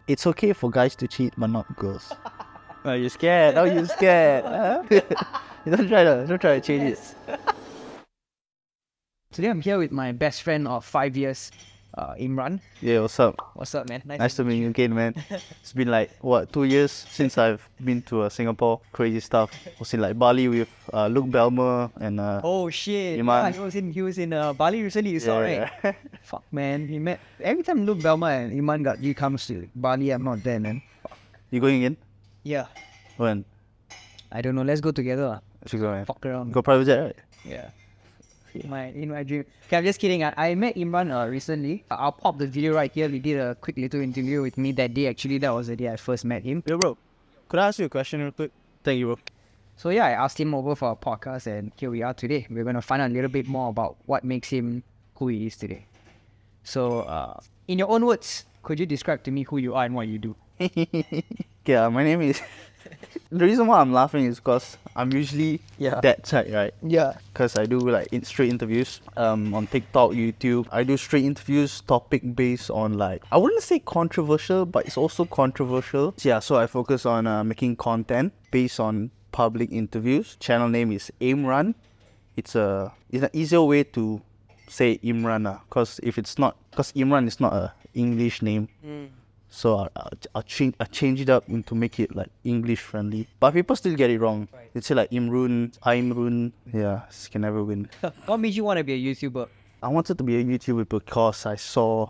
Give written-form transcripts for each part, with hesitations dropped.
It's okay for guys to cheat, but not girls. Oh, you scared? Oh, you scared? Huh? You don't try to change it. Today I'm here with my best friend of 5 years, Imran. Yeah, what's up? What's up, man? Nice to meet you again, man. It's been like, what, 2 years since I've been to Singapore. Crazy stuff. Was in like Bali with Luke Belmer and Oh shit! Iman. Yeah, he was in Bali recently. You saw, right? yeah. Fuck, man. He met every time Luke Belma and Iman he comes to Bali. I'm not there, man. You going in? Yeah. When? I don't know. Let's go together. Should go, man. Fuck around. Go private jet, right? Yeah. In my dream. Okay, I'm just kidding. I met Imran recently. I'll pop the video right here. We did a quick little interview with me that day. Actually, that was the day I first met him. Yo, bro. Could I ask you a question real quick? Thank you, bro. So yeah, I asked him over for a podcast, and here we are today. We're gonna find out a little bit more about what makes him who he is today. So, in your own words, could you describe to me who you are and what you do? Okay, my name is... The reason why I'm laughing is because I'm usually that type, right? Yeah. Because I do like straight interviews on TikTok, YouTube. I do straight interviews, topic based on like, I wouldn't say controversial, but it's also controversial. Yeah, so I focus on making content based on public interviews. Channel name is AimRun. It's an easier way to say Imran, because Imran is not a English name. So I'll change it up to make it like English friendly. But people still get it wrong. Right. They say like AimRun. Yeah, this can never win. What made you want to be a YouTuber? I wanted to be a YouTuber because I saw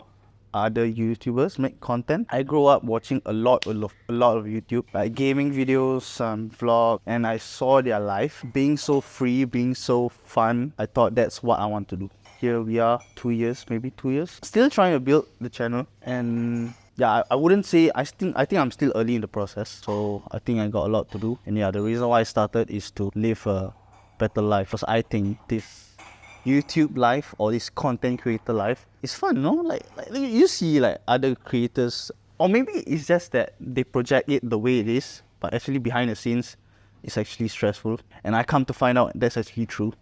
other YouTubers make content. I grew up watching a lot of YouTube, like gaming videos, vlog, and I saw their life being so free, being so fun. I thought that's what I want to do. Here we are, 2 years, maybe 2 years. Still trying to build the channel, and yeah, I wouldn't say, I think I'm still early in the process, so I think I got a lot to do. And yeah, the reason why I started is to live a better life, because I think this YouTube life or this content creator life is fun, no? Like you see like other creators, or maybe it's just that they project it the way it is, but actually behind the scenes, it's actually stressful. And I come to find out that's actually true.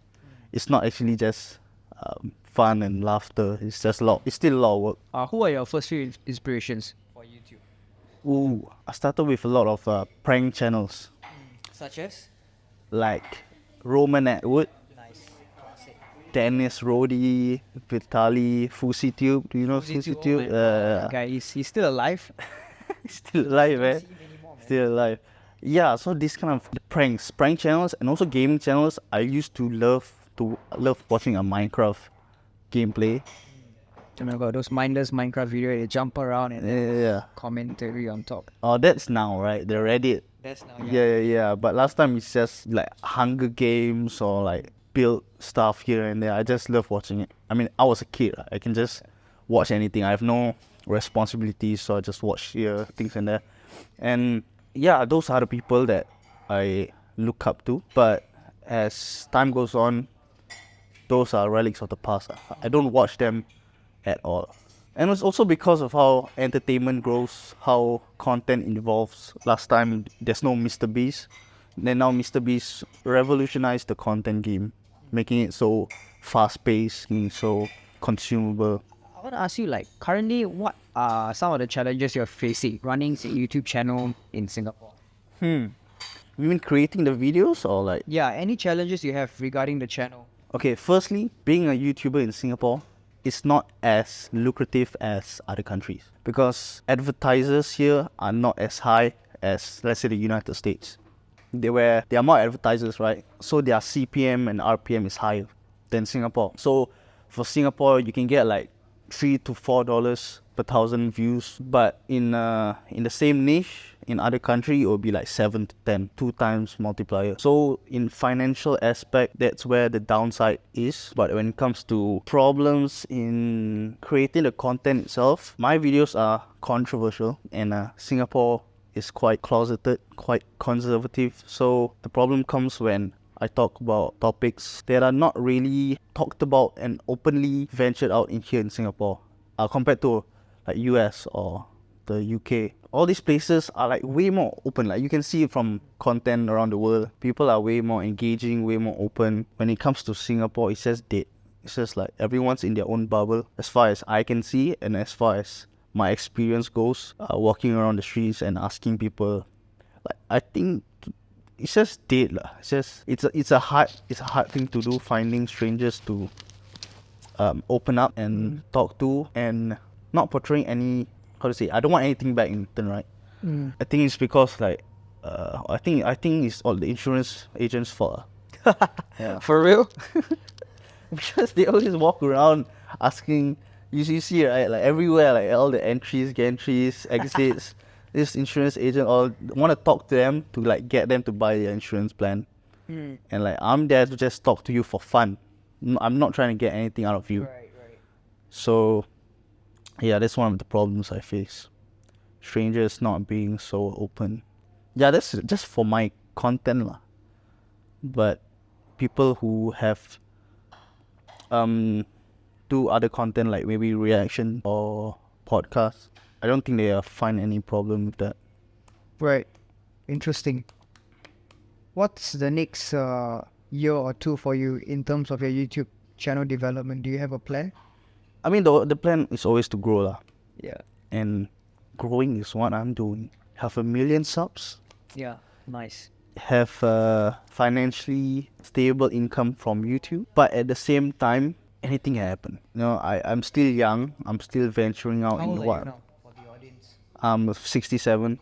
It's not actually just fun and laughter. It's just it's still a lot of work. Who are your first few inspirations for YouTube? Ooh, I started with a lot of prank channels Such as? like Roman Atwood, Nice. Classic. Dennis Rodi, Vitali, FusiTube. Do you know FusiTube? Guy, he's still alive. Still alive, man. Still alive. Yeah, so this kind of prank channels and also gaming channels. I used to love watching a Minecraft gameplay. Oh my god, those mindless Minecraft videos, they jump around and Yeah. commentary on top. Oh, that's now, right? The Reddit. That's now. Yeah. But last time it's just like Hunger Games or like build stuff here and there. I just love watching it. I mean, I was a kid. I can just watch anything. I have no responsibilities, so I just watch here, things and there. And yeah, those are the people that I look up to. But as time goes on, those are relics of the past. I don't watch them at all. And it's also because of how entertainment grows, how content evolves. Last time, there's no Mr. Beast. Then now Mr. Beast revolutionized the content game, making it so fast-paced and so consumable. I want to ask you, like, currently, what are some of the challenges you're facing running a YouTube channel in Singapore? You mean creating the videos or like... Yeah, any challenges you have regarding the channel? Okay, firstly, being a YouTuber in Singapore is not as lucrative as other countries because advertisers here are not as high as, let's say, the United States. There are more advertisers, right? So their CPM and RPM is higher than Singapore. So for Singapore, you can get like $3 to $4 per 1,000 views, but in the same niche in other country, it will be like 7 to 10, 2 times multiplier. So in financial aspect, that's where the downside is. But when it comes to problems in creating the content itself, my videos are controversial, and Singapore is quite closeted, quite conservative. So the problem comes when I talk about topics that are not really talked about and openly ventured out here in Singapore, compared to like US or the UK. All these places are like way more open. Like you can see from content around the world, people are way more engaging, way more open. When it comes to Singapore, it's just dead. It's just like everyone's in their own bubble, as far as I can see and as far as my experience goes, walking around the streets and asking people, like, I think it's just dead lah. It's a hard thing to do, finding strangers to open up and talk to, and not portraying any, how to say, I don't want anything back in return, right? I think it's because like I think it's all the insurance agents' fault. Yeah. For real? Because they always walk around asking. You see, right? Like everywhere, like all the entries, gantries, exits. This insurance agent all want to talk to them to like get them to buy their insurance plan. And like I'm there to just talk to you for fun. I'm not trying to get anything out of you. Right. So yeah, that's one of the problems I face. Strangers not being so open. Yeah, that's just for my content lah. But people who have do other content like maybe reaction or podcast, I don't think they find any problem with that. Right. Interesting. What's the next year or two for you in terms of your YouTube channel development? Do you have a plan? I mean, the plan is always to grow lah. Yeah. And growing is what I'm doing. Have 1 million subs. Yeah. Nice. Have a financially stable income from YouTube. But at the same time, anything can happen. You know, I'm still young. I'm still venturing out How in old are what? you now for the audience? I'm 67.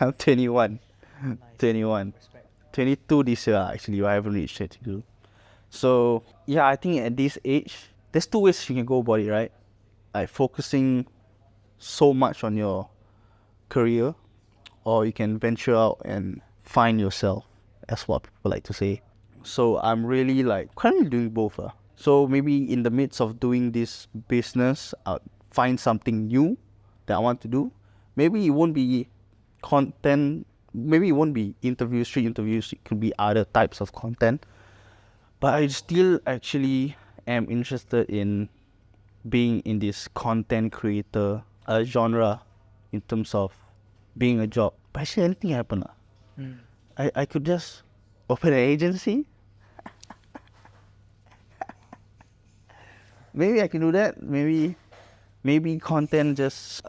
I'm 21. Nice. 21. Respect. 22 this year actually. I haven't reached 32. So yeah, I think at this age, there's two ways you can go about it, right? Like focusing so much on your career, or you can venture out and find yourself. That's what people like to say. So I'm really like currently doing both. So maybe in the midst of doing this business, I'll find something new that I want to do. Maybe it won't be content. Maybe it won't be interviews, street interviews. It could be other types of content. But I still actually am interested in being in this content creator genre in terms of being a job. But actually anything happen. I could just open an agency. Maybe I can do that. Maybe content just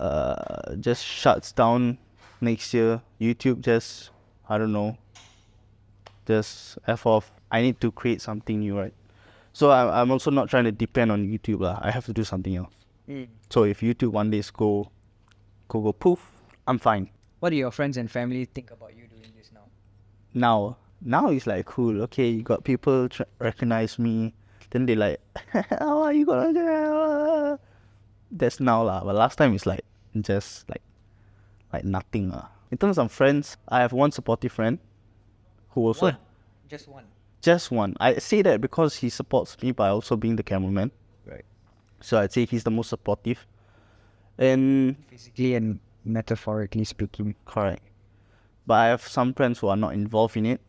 shuts down next year. YouTube just, I don't know, just F off. I need to create something new, right? So I'm also not trying to depend on YouTube lah. I have to do something else. So if YouTube one day go poof, I'm fine. What do your friends and family think about you doing this now? Now it's like cool. Okay, you got people recognize me. Then they like, how are you gonna do that? That's now lah. But last time it's like just like nothing lah. In terms of friends, I have one supportive friend who also Just one. just one. I say that because he supports me by also being the cameraman. Right. So I'd say he's the most supportive. And Physically and metaphorically speaking. correct. But I have some friends who are not involved in it,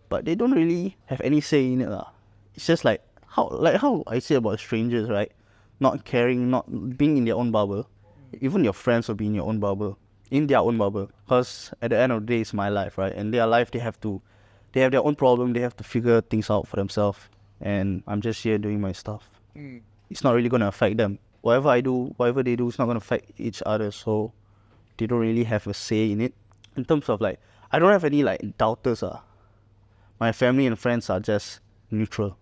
but they don't really have any say in it lah. It's just like how I say about strangers, right? Not caring, not being in their own bubble. Even your friends will be in your own bubble, in their own bubble. Because at the end of the day, it's my life, right? And their life, they have their own problem. They have to figure things out for themselves. And I'm just here doing my stuff. It's not really gonna affect them. Whatever I do, whatever they do, it's not gonna affect each other. So they don't really have a say in it. In terms of like, I don't have any like doubters. My family and friends are just neutral.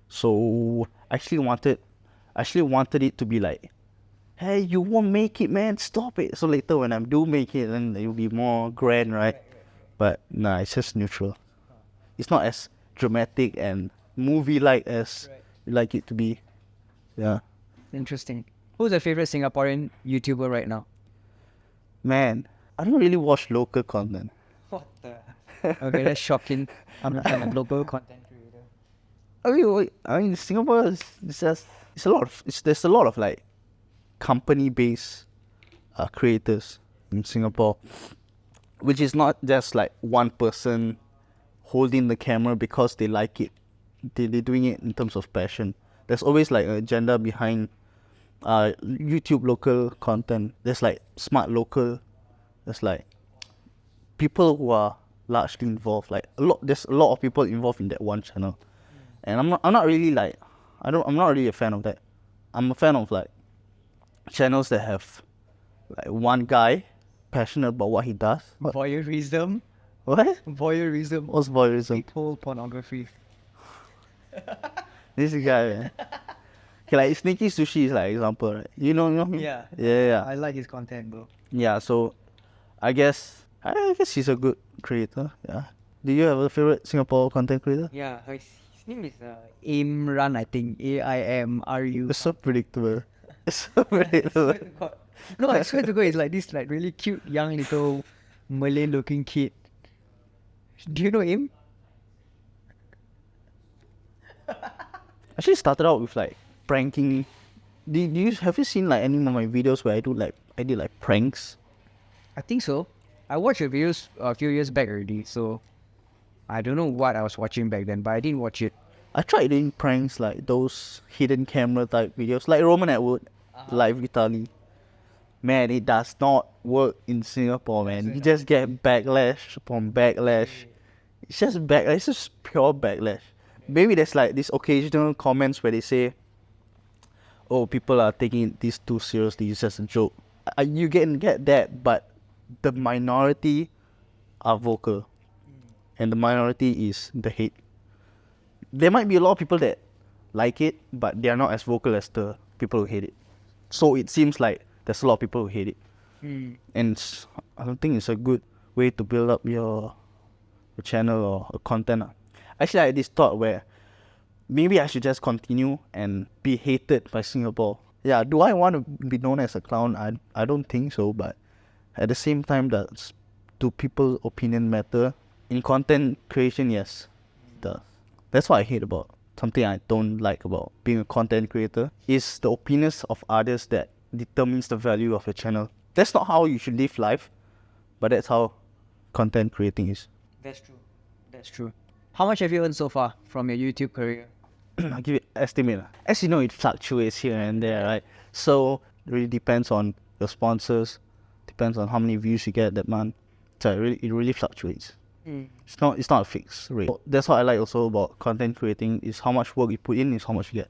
So I actually wanted it to be like, hey, you won't make it, man, stop it. So later when I do make it, then it will be more grand, right? But nah, it's just neutral. It's not as dramatic and movie-like as you like it to be. Yeah. Interesting. Who's your favorite Singaporean YouTuber right now? Man, I don't really watch local content. What the? Okay, that's shocking. I'm a local content creator. I mean, Singapore is just there's a lot of like company-based creators in Singapore, which is not just like one person holding the camera because they like it. They're doing it in terms of passion. There's always like an agenda behind YouTube local content. There's like smart local. There's like people who are largely involved. Like there's a lot of people involved in that one channel. And I'm not really like I'm not really a fan of that. I'm a fan of like channels that have like one guy passionate about what he does. Voyeurism. What? Voyeurism. What's voyeurism? Whole pornography. This guy, man. Okay, like Sneaky Sushi is like example, right? You know him? Yeah. Yeah. I like his content, bro. Yeah, so I guess he's a good creator. Yeah. Do you have a favorite Singapore content creator? Yeah, his name is AimRun, I think. AIMRU. It's so predictable. It's so predictable. No, I swear to God, it's like this like really cute young little Malay looking kid. Do you know him? Actually started out with like pranking. Have you seen like any of my videos where I did like pranks? I think so. I watched your videos a few years back already, so I don't know what I was watching back then, but I didn't watch it. I tried doing pranks like those hidden camera type videos, like Roman Atwood, like Vitali. Man, it does not work in Singapore, man. You just get backlash upon backlash. It's just backlash. It's just pure backlash. Maybe there's like these occasional comments where they say, "Oh, people are taking this too seriously. It's just a joke." You can get that, but the minority are vocal, and the minority is the hate. There might be a lot of people that like it, but they are not as vocal as the people who hate it. So it seems like there's a lot of people who hate it, and I don't think it's a good way to build up your channel or content. Actually, I had this thought where maybe I should just continue and be hated by Singapore. Yeah, do I want to be known as a clown? I don't think so, but at the same time, do people's opinion matter? In content creation, yes, it does. That's what I hate about something I don't like about being a content creator is the opinions of others that determines the value of your channel. That's not how you should live life, but that's how content creating is. That's true. That's true. How much have you earned so far from your YouTube career? I'll give it estimate. As you know, it fluctuates here and there, right? So it really depends on your sponsors, depends on how many views you get that month. So it really fluctuates. It's not a fixed rate. That's what I like also about content creating is how much work you put in is how much you get.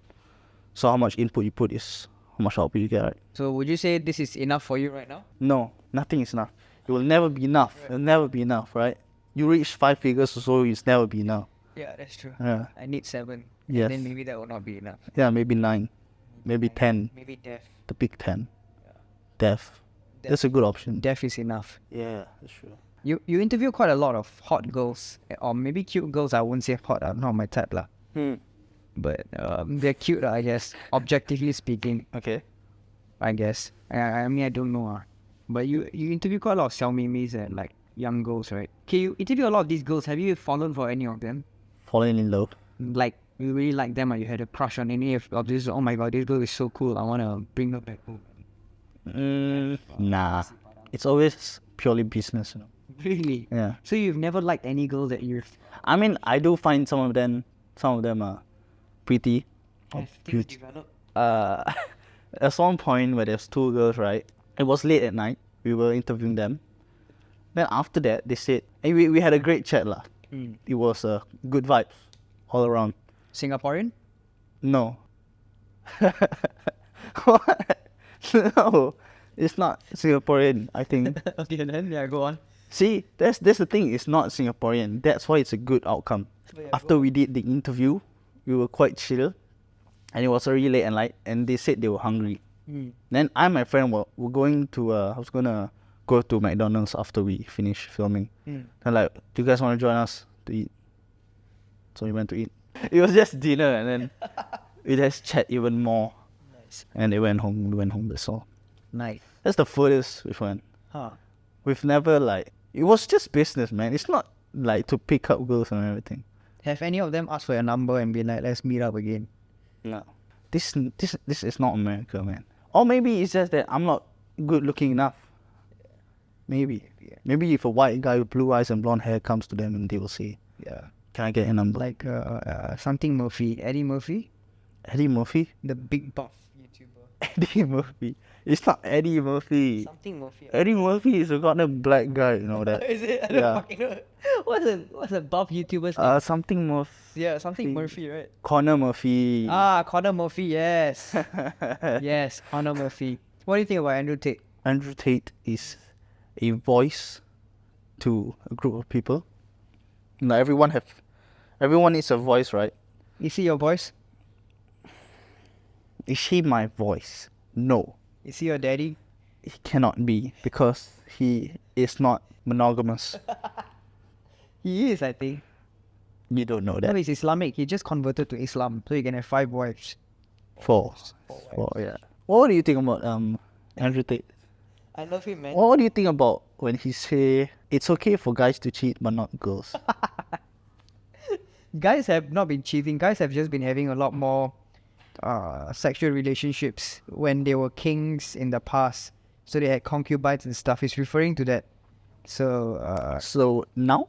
So how much input you put is how much output you get, right? So would you say this is enough for you right now? No, nothing is enough. It will never be enough. It will never be enough, right? You reach 5 figures or so, it's never be enough. Yeah, that's true. Yeah. I need 7. Yes. And then maybe that will not be enough. Yeah, maybe 9. Maybe 10. Maybe deaf. The big 10. Deaf. That's a good option. Deaf is enough. Yeah, that's true. You interview quite a lot of hot girls, or maybe cute girls. I won't say hot, not my type lah. But they're cute, I guess. Objectively speaking, Okay. I guess. I mean, I don't know. But you interview quite a lot of xiaomimis and like young girls, right? Okay, you interview a lot of these girls. Have you fallen for any of them? Falling in love. Like, you really like them or you had a crush on any of this? Oh my god, this girl is so cool. I want to bring her back home. Nah. It's always purely business, you know. Really? Yeah. So you've never liked any girl that you've... I mean, I do find some of them are pretty. Have things developed? There's one point where there's 2 girls, right? It was late at night. We were interviewing them. Then after that, they said, hey, we had a great chat lah. It was good vibes all around. Singaporean? No. What? No. It's not Singaporean, I think. Okay, then yeah, go on. See, that's the thing. It's not Singaporean. That's why it's a good outcome. After we did the interview, we were quite chill. And it was already late at night. And they said they were hungry. Then I and my friend were going to... I was going to go to McDonald's after we finished filming. Then like, do you guys want to join us to eat? So we went to eat. It was just dinner. And then we just chat even more. Nice. And they went home. We went home, that's all. Nice. That's the furthest we've went. Huh. We've never like... It was just business, man. It's not like to pick up girls and everything. Have any of them asked for your number and been like, let's meet up again? No. This is not America, man. Or maybe it's just that I'm not good looking enough. Maybe. Maybe if a white guy with blue eyes and blonde hair comes to them and they will say, Yeah. can I get a number? Like something Murphy. Eddie Murphy? Eddie Murphy? The big buff YouTuber. Eddie Murphy. It's not Eddie Murphy. Something Murphy. Eddie Murphy is a goddamn black guy, you know that. Is it? I don't Yeah. fucking know. What's a buff YouTuber's name? Something Murphy. Yeah, something Murphy, right? Connor Murphy. Ah, Connor Murphy, yes. Yes, Connor Murphy. What do you think about Andrew Tate? Andrew Tate is a voice to a group of people. Now everyone needs a voice, right? Is he your voice? Is he my voice? No, Is he your daddy? he cannot be because he is not monogamous. He is, I think. You don't know No, that. he's Islamic. He just converted to Islam, so he can have 5 wives. Four, yeah. What do you think about Andrew Tate? I love him, man. What do you think about when he say it's okay for guys to cheat but not girls? Guys have not been cheating. Guys have just been having a lot more sexual relationships when they were kings in the past. So they had concubines and stuff. He's referring to that. So So now,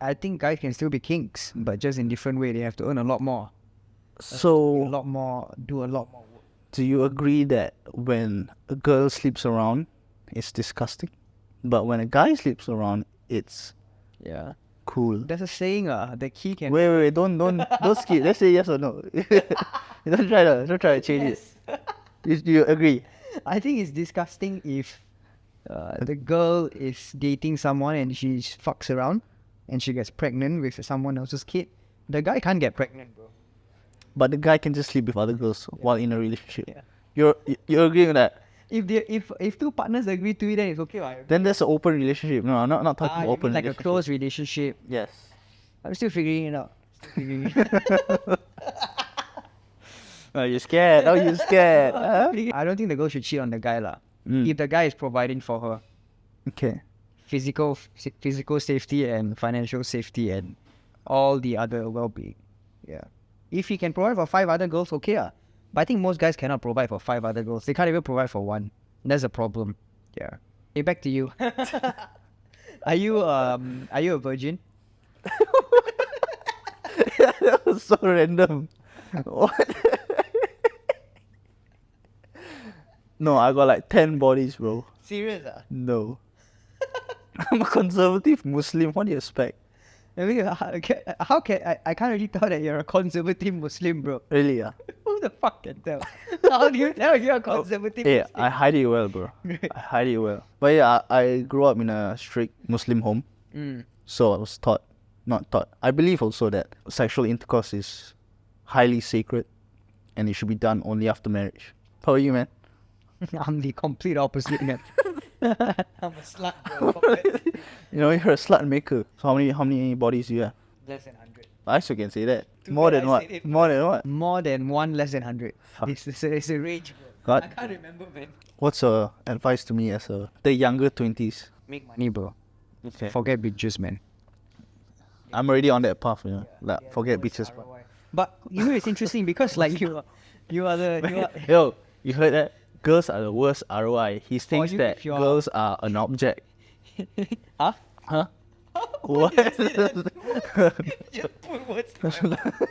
I think guys can still be kings, but just in different way. They have to earn a lot more. A so lot more. Do a lot more work. do you agree that when a girl sleeps around, it's disgusting, but when a guy sleeps around, it's Yeah. cool? There's a saying, the key can... Wait, don't skip. Let's say yes or no. don't try to change it. You agree? I think it's disgusting if the girl is dating someone and she fucks around and she gets pregnant with someone else's kid. The guy can't get pregnant, bro. But the guy can just sleep with other girls while in a relationship. Yeah. You agree with that? If two partners agree to it, then it's okay, right? Then there's an open relationship. No, I'm not talking about You open mean like a relationship. close relationship. Yes. I'm still figuring it out. Are you scared? Are you scared? Huh? I don't think the girl should cheat on the guy, lah. Mm. If the guy is providing for her Okay. physical safety and financial safety and all the other well-being. Yeah. If he can provide for 5 other girls, okay. But I think most guys cannot provide for 5 other girls. They can't even provide for one. That's a problem. Yeah. Hey, back to you. Are you a virgin? That was so random. What? No, I got like 10 bodies, bro. Serious? No. I'm a conservative Muslim. What do you expect? I mean, how can I can't really tell that you're a conservative Muslim, bro. Really? Yeah. Who the fuck can tell? How do you tell you're a conservative Yeah, Muslim? I hide it well, bro. I hide it well. But yeah, I grew up in a strict Muslim home. So I was I believe also that sexual intercourse is highly sacred and it should be done only after marriage. How are you, man? I'm the complete opposite, man. I'm a slut, bro. You know, you're a slut maker. So how many bodies do you have? Less than 100. I also can say that. Too More bad than I what? said it More than what? More than one, less than 100. Fuck. It's a range, bro. God. I can't remember, man. What's your advice to me as the younger 20s? Make money, bro. Okay. Forget bitches, man. I'm already on that path, you know. Like, forget bitches. But you know, it's interesting because like you are Yo, you heard that? Girls are the worst ROI. He thinks you- that if you're- girls are an object. Huh? Huh? What? Just put words in my mouth.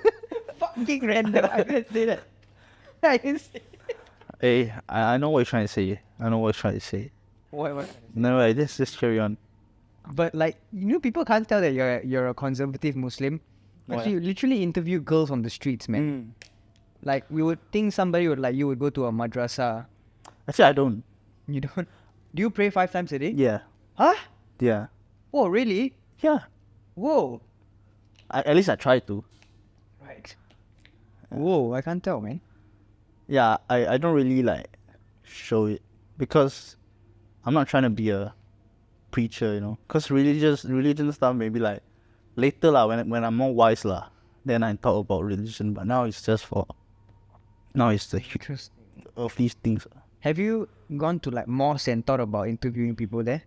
Fucking random. I didn't say that. I didn't say it. Hey, I know what you're trying to say. What? No, let's just carry on. But like, you know, people can't tell that you're a conservative Muslim. Why? Actually, you literally interview girls on the streets, man. Like, we would think somebody would like you would go to a madrasa. Actually, I don't. You don't? Do you pray 5 times a day? Yeah. Huh? Yeah. Oh, really? Yeah. Whoa. At least I try to. Right. Whoa, I can't tell, man. Yeah, I don't really like show it because I'm not trying to be a preacher, you know. Cause religion stuff maybe like later lah when I'm more wise lah, then I talk about religion. But now it's just now it's the Interesting. of these things. Have you gone to like mosques and thought about interviewing people there?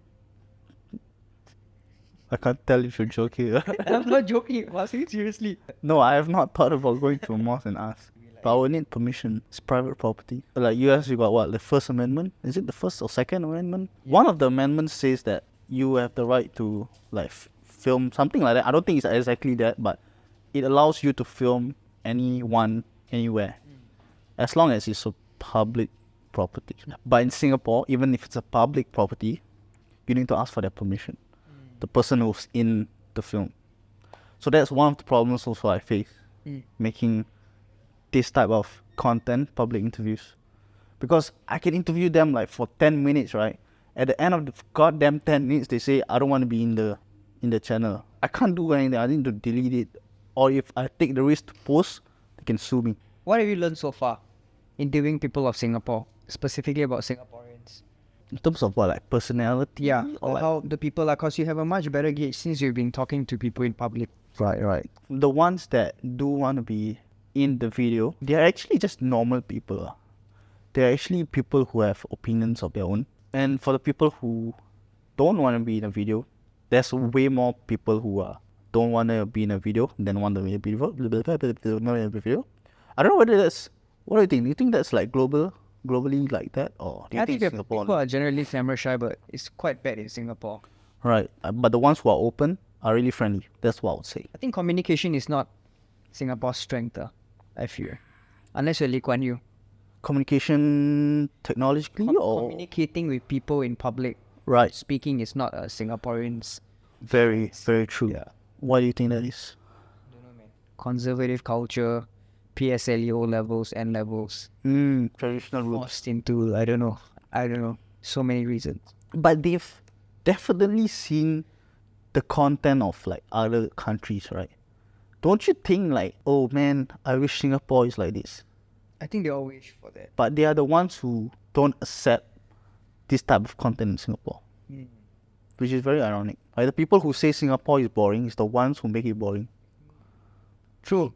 I can't tell if you're joking. I'm not joking. I'm asking seriously. No, I have not thought about going to a mosque and ask. But I will need permission. It's private property. Like US, you got what? The First Amendment? Is it the First or Second Amendment? One of the amendments says that you have the right to like film something like that. I don't think it's exactly that, but it allows you to film anyone, anywhere, as long as it's a public property. But in Singapore, even if it's a public property, you need to ask for their permission. The person who's in the film. So that's one of the problems also I face making this type of content, public interviews, Because I can interview them like for 10 minutes, right? At the end of the goddamn 10 minutes, they say, I don't want to be in the channel. I can't do anything. I need to delete it. Or if I take the risk to post, they can sue me. What have you learned so far interviewing people of Singapore, specifically about Singaporeans? In terms of what, like personality? Yeah, Or or like, how the people are, because you have a much better gauge since you've been talking to people in public. right. The ones that do want to be in the video, they are actually just normal people. They're actually people who have opinions of their own. And for the people who don't want to be in a video, there's way more people who don't want to be in a video than want to be in a video. I don't know whether that's, what do you think? Do you think that's like globally like that? Or do you I think think that Singapore? people are generally camera shy, but it's quite bad in Singapore. Right. But the ones who are open are really friendly. That's what I would say. I think communication is not Singapore's strength, I fear. Unless you're Lee Kuan Yew. Communication technologically or? Communicating with people in public, Right. speaking is not a Singaporean's Very true. Yeah. What do you think that is? conservative culture, PSLE levels, N levels, Traditional roots. forced into, I don't know, so many reasons. But they've definitely seen the content of like other countries, right? Don't you think like, oh man, I wish Singapore is like this? I think they all wish for that. But they are the ones who don't accept this type of content in Singapore, which is very ironic. Like the people who say Singapore is boring is the ones who make it boring. True.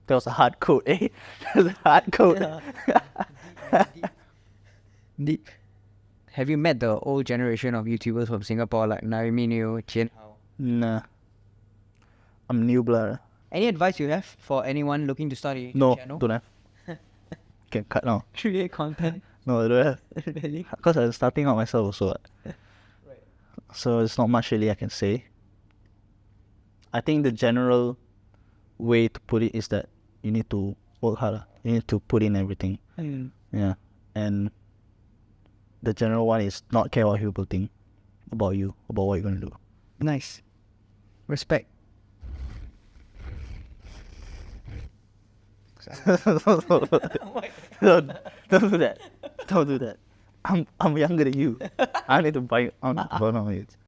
That was a hard quote, eh? That was a hard quote. Deep. Have you met the old generation of YouTubers from Singapore like Narimi Neo, Chien Hao? Nah. I'm new blood. Any advice you have for anyone looking to start a No, channel? don't have. Can cut now. Create content. No, I don't have. Really? Because I'm starting out myself also. What. Right. So it's not much really I can say. I think the general way to put it is that you need to work harder. You need to put in everything. Yeah. And the general one is not care what people think about you, about what you're going to do. Nice. Respect. don't do that. Don't do that. I'm younger than you. I need to buy. I'm not you.